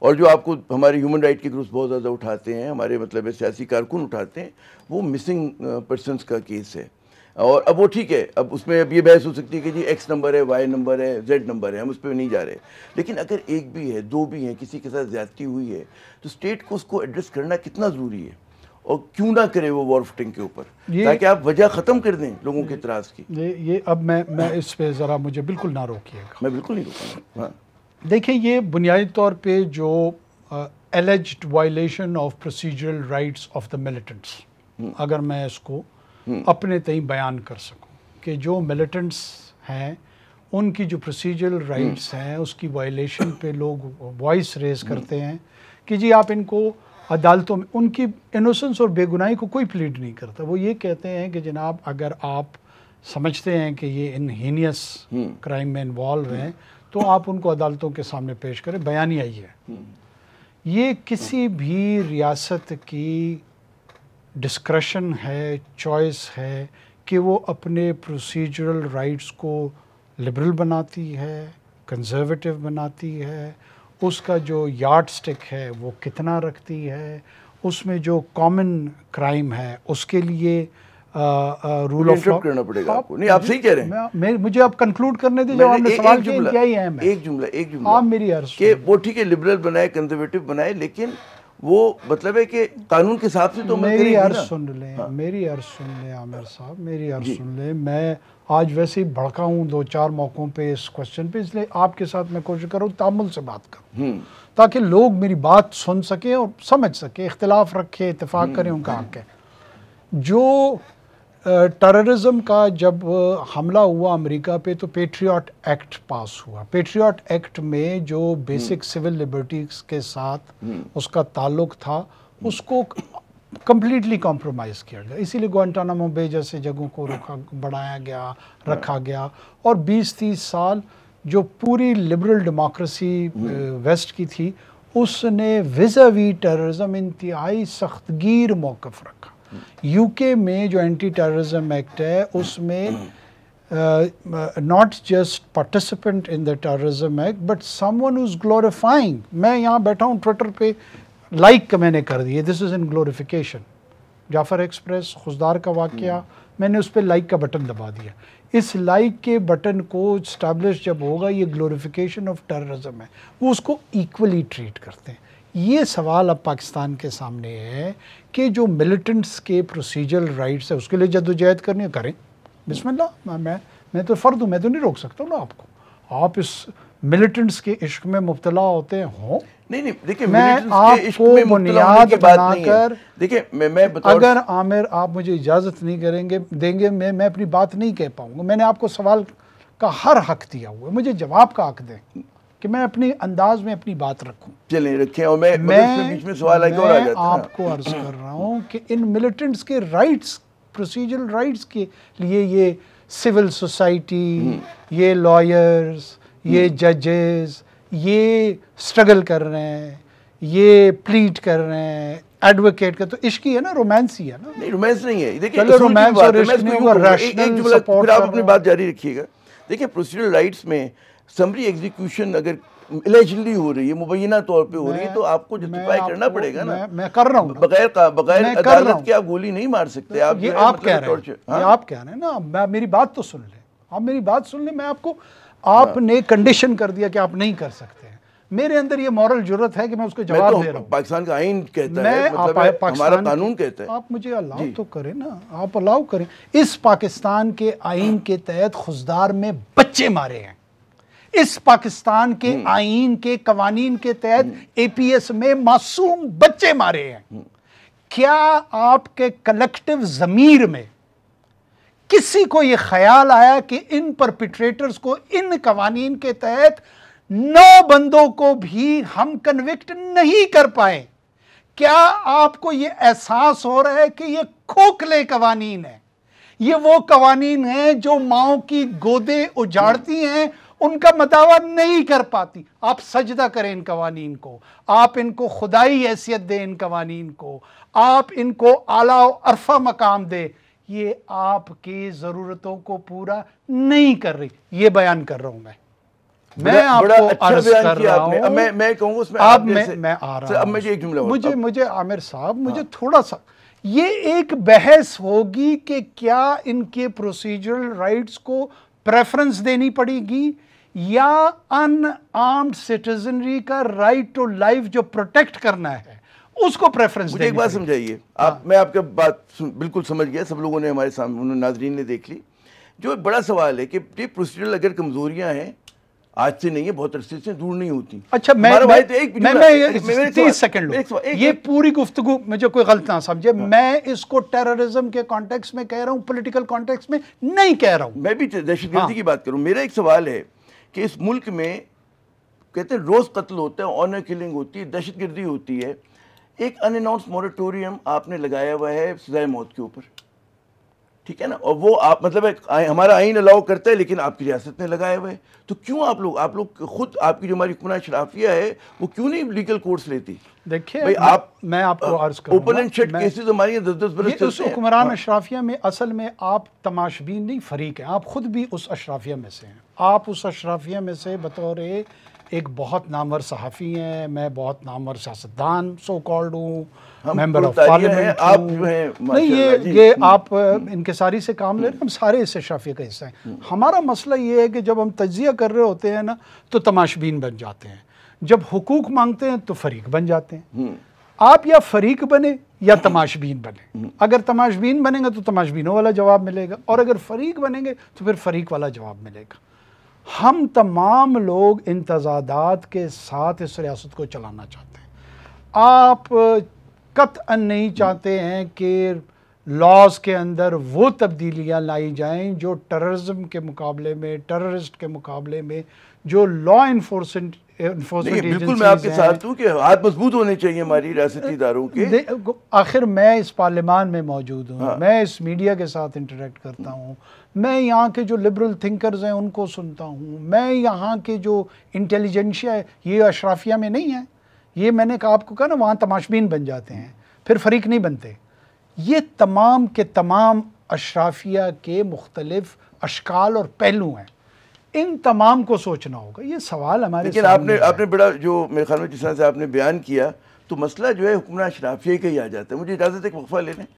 اور جو آپ کو ہمارے ہیومن رائٹ کے گروپس بہت زیادہ اٹھاتے ہیں, ہمارے مطلب سیاسی کارکن اٹھاتے ہیں, وہ مسنگ پرسنس کا کیس ہے. اور اب وہ ٹھیک ہے, اب اس میں اب یہ بحث ہو سکتی ہے کہ جی ایکس نمبر ہے, وائی نمبر ہے, زیڈ نمبر ہے, ہم اس پہ نہیں جا رہے, لیکن اگر ایک بھی ہے, دو بھی ہیں, کسی کے ساتھ زیادتی ہوئی ہے, تو اسٹیٹ کو اس کو ایڈریس کرنا کتنا ضروری ہے, اور کیوں نہ کرے وہ وار فوٹنگ کے اوپر, تاکہ آپ وجہ ختم کر دیں لوگوں کے اعتراض کی. یہ اب میں اس پہ ذرا مجھے بالکل نہ روکیے گا. میں بالکل نہیں روکوں گا. دیکھیں, یہ بنیادی طور پہ جو alleged violation of procedural rights of the militants, اگر میں اس کو اپنے تئیں بیان کر سکوں, کہ جو ملیٹنٹس ہیں ان کی جو پروسیجرل رائٹس ہیں اس کی وائلیشن پہ لوگ وائس ریز کرتے ہیں کہ جی آپ ان کو عدالتوں میں, ان کی انوسنس اور بے گناہی کو کوئی پلیڈ نہیں کرتا. وہ یہ کہتے ہیں کہ جناب اگر آپ سمجھتے ہیں کہ یہ ان ہینیس کرائم میں انوالو ہیں تو آپ ان کو عدالتوں کے سامنے پیش کریں. بیانیہ یہ ہے, یہ کسی بھی ریاست کی ڈسکریشن ہے, چوائس ہے کہ وہ اپنے پروسیجرل رائٹس کو لبرل بناتی ہے, کنزرویٹو بناتی ہے, اس کا جو یارڈ سٹک ہے وہ کتنا رکھتی ہے, اس میں جو کامن کرائم ہے اس کے لیے رول آف لا کرنا پڑے گا آپ کو. نہیں, آپ صحیح کہہ رہے ہیں. مجھے آپ کنکلوڈ کرنے دیں, جو آپ نے سوال کیا انتہائی اہم ہے. ایک جملہ آپ میری عرض کہ وہ ٹھیک ہے لبرل بنائے, کنزرویٹو بنائے, لیکن وہ مطلب ہے کہ قانون کے حساب سے تو میری عرض سن لیں, عامر صاحب, میری عرض سن لیں. میں آج ویسے ہی بھڑکا ہوں دو چار موقعوں پہ اس کوسچن پہ, اس لیے آپ کے ساتھ میں کوشش کروں تامل سے بات کروں تاکہ لوگ میری بات سن سکیں اور سمجھ سکیں. اختلاف رکھے, اتفاق کریں, ان کا حق ہے. جو ٹیررزم کا جب حملہ ہوا امریکہ پہ تو پیٹریاٹ ایکٹ پاس ہوا. پیٹریاٹ ایکٹ میں جو بیسک سول لبرٹیز کے ساتھ اس کا تعلق تھا اس کو کمپلیٹلی کمپرومائز کیا گیا. اسی لیے گوانٹانامو بے جیسے جگہوں کو بڑھایا گیا, رکھا گیا, اور 20-30 سال جو پوری لبرل ڈیموکریسی ویسٹ کی تھی اس نے ویزاوی ٹیررزم انتہائی سخت گیر موقف رکھا. یو کے میں جو اینٹی ٹیررزم ایکٹ ہے اس میں not just participant in the terrorism act but some one who's glorifying. میں یہاں بیٹھا ہوں ٹویٹر پہ لائک کا میں نے کر دیا, دس از ان گلوریفیکیشن. جعفر ایکسپریس خضدار کا واقعہ, میں نے اس پہ لائک کا بٹن دبا دیا. اس لائک کے بٹن کو اسٹیبلش جب ہوگا, یہ گلوریفیکیشن آف ٹیررزم ہے, وہ اس کو ایکولی ٹریٹ کرتے ہیں. یہ سوال اب پاکستان کے سامنے ہے کہ جو ملیٹنٹس کے پروسیجرل رائٹس ہے اس کے لیے جدوجہد کرنی ہے, کریں, بسم اللہ. میں تو فرد ہوں, میں تو نہیں روک سکتا نا آپ کو. آپ اس ملیٹنٹس کے عشق میں مبتلا ہوتے ہوں. نہیں دیکھیں, میں آپ کو بنیاد بنا کر, دیکھیں میں اگر عامر آپ مجھے اجازت نہیں دیں گے میں اپنی بات نہیں کہہ پاؤں گا. میں نے آپ کو سوال کا ہر حق دیا ہوا ہے, مجھے جواب کا حق دیں کہ میں اپنے انداز میں اپنی بات رکھوں. چلیں رکھیں, اور میں بیچ میں سوال آ جاتا ہے. آپ کو عرض کر رہا ہوں کہ ان ملیٹنٹس کے رائٹس, پروسیجرل رائٹس کے لیے یہ سول سوسائٹی, یہ لائرز, یہ ججز, یہ سٹرگل کر رہے ہیں, یہ پلیٹ کر رہے ہیں, ایڈوکیٹ کا. تو عشق ہی ہے نا, رومانس ہی ہے نا. نہیں, رومانس نہیں ہے. دیکھیں رومانس اور عشق نہیں ہوگا, ریشنل سپورٹ. پھر آپ اپنی بات جاری رکھیے گا. دیکھیں پروسیجرل رائٹس میں سمری ایگزیکیوشن اگر الیجلی ہو رہی ہے, مبینہ طور پہ ہو رہی ہے, تو آپ کو جسٹیفائی کرنا پڑے گا نا. میں کر رہا ہوں, بغیر عدالت کے آپ گولی نہیں مار سکتے. یہ آپ کہہ رہے ہیں نا, میری بات تو سن لیں, آپ میری بات سن لیں. میں آپ کو, آپ نے کنڈیشن کر دیا کہ آپ نہیں کر سکتے ہیں. میرے اندر یہ مورل جرت ہے کہ میں اس کو جواب دے رہا ہوں. پاکستان کا آئین کہتا ہے, ہمارا قانون کہتا ہے. آپ مجھے الاؤ تو کریں نا, آپ الاؤ کریں. اس پاکستان کے آئین کے تحت خضدار میں بچے مارے ہیں. اس پاکستان کے آئین کے قوانین کے تحت اے پی ایس میں معصوم بچے مارے ہیں. کیا آپ کے کلیکٹیو ضمیر میں کسی کو یہ خیال آیا کہ ان پرپیٹریٹرز کو ان قوانین کے تحت 9 بندوں کو بھی ہم کنوکٹ نہیں کر پائے؟ کیا آپ کو یہ احساس ہو رہا ہے کہ یہ کھوکھلے قوانین ہیں؟ یہ وہ قوانین ہیں جو ماؤں کی گودیں اجاڑتی ہیں, ان کا مداوع نہیں کر پاتی. آپ سجدہ کریں ان قوانین کو, آپ ان کو خدائی حیثیت دیں, ان قوانین کو آپ ان کو اعلیٰ و عرفہ مقام دیں. یہ آپ کی ضرورتوں کو پورا نہیں کر رہی. یہ بیان کر رہا ہوں میں. میں آپ بڑا کو اچھا عرض بیان کر کیا رہا آپ نے. ہوں. میں کہوں گا اس میں اب میں آ رہا اب ہوں. مجھے ایک جملہ مجھے عامر صاحب مجھے تھوڑا سا یہ ایک بحث ہوگی کہ کیا ان کے پروسیجرل رائٹس کو پریفرنس دینی پڑے گی یا ان آرمڈ سٹیزنری کا رائٹ ٹو لائف جو پروٹیکٹ کرنا ہے اس کو پریفرنس مجھے ایک بات سمجھائیے آپ. میں آپ کا بات بالکل سمجھ گیا, سب لوگوں نے ہمارے سامنے ناظرین نے دیکھ لی. جو بڑا سوال ہے کہ یہ پروسیجرل اگر کمزوریاں ہیں آج سے نہیں ہے, بہت عرصے سے دور نہیں ہوتی. اچھا میں 30 سیکنڈ لوں, یہ پوری گفتگو مجھے کوئی غلط نہ سمجھے, میں اس کو ٹیررزم کے کانٹیکس میں کہہ رہا ہوں, پولیٹیکل کانٹیکس میں نہیں کہہ رہا ہوں. میں بھی دہشت گردی کی بات کروں. میرا ایک سوال ہے کہ اس ملک میں کہتے ہیں روز قتل ہوتا ہے, آنر کلنگ ہوتی ہے, دہشت گردی ہوتی ہے. ایک ان اناؤنس موریٹوریم آپ نے لگایا ہوا ہے سزائے موت کے اوپر, ٹھیک ہے نا, اور وہ آپ مطلب ہمارا آئین الاؤ کرتا ہے لیکن آپ کی ریاست نے لگایا ہوا ہے. تو کیوں آپ لوگ خود آپ کی جو ہماری حکمران اشرافیہ ہے وہ کیوں نہیں لیگل کورس لیتی؟ دیکھیں میں آپ کو عرض کروں گا, اوپن اینڈ شٹ کیسز ہماری 10-10 برس چلتے ہیں. اس حکمران اشرافیہ میں اصل میں آپ تماشبین نہیں فریق ہیں, آپ خود بھی اس اشرافیہ میں سے ہیں. آپ اس اشرافیہ میں سے بطور ایک بہت نامور صحافی ہیں, میں بہت نامور سیاستدان سو کالڈ ہوں, ممبر آف پارلیمنٹ ہوں. نہیں یہ آپ انکساری سے کام لے رہے ہیں, ہم سارے اس اشرافیہ کا حصہ ہیں. ہمارا مسئلہ یہ ہے کہ جب ہم تجزیہ کر رہے ہوتے ہیں نا تو تماشبین بن جاتے ہیں, جب حقوق مانگتے ہیں تو فریق بن جاتے ہیں. آپ یا فریق بنے یا تماشبین بنے. اگر تماشبین بنیں گے تو تماشبینوں والا جواب ملے گا, اور اگر فریق بنیں گے تو پھر فریق والا جواب ملے گا. ہم تمام لوگ ان تضادات کے ساتھ اس ریاست کو چلانا چاہتے ہیں. آپ قطعا نہیں چاہتے ہیں کہ لاز کے اندر وہ تبدیلیاں لائی جائیں جو ٹیررزم کے مقابلے میں, ٹیررسٹ کے مقابلے میں جو لا انفورسمنٹ بالکل میں آپ کے ساتھ ہوں کہ ہاتھ مضبوط ہونے چاہیے ہماری ریاستی اداروں کے. آخر میں اس پارلیمان میں موجود ہوں, میں اس میڈیا کے ساتھ انٹریکٹ کرتا ہوں, میں یہاں کے جو لبرل تھنکرز ہیں ان کو سنتا ہوں, میں یہاں کے جو انٹیلیجنشیا ہے, یہ اشرافیہ میں نہیں ہے. یہ میں نے آپ کو کہا نا وہاں تماشبین بن جاتے ہیں, پھر فریق نہیں بنتے. یہ تمام کے تمام اشرافیہ کے مختلف اشکال اور پہلو ہیں, ان تمام کو سوچنا ہوگا. یہ سوال ہمارے لیکن آپ نے بڑا جو میرے خیال میں جس طرح سے آپ نے بیان کیا تو مسئلہ جو ہے حکمران اشرافیہ کا ہی آ جاتا ہے. مجھے اجازت ہے کہ وقفہ لے لیں.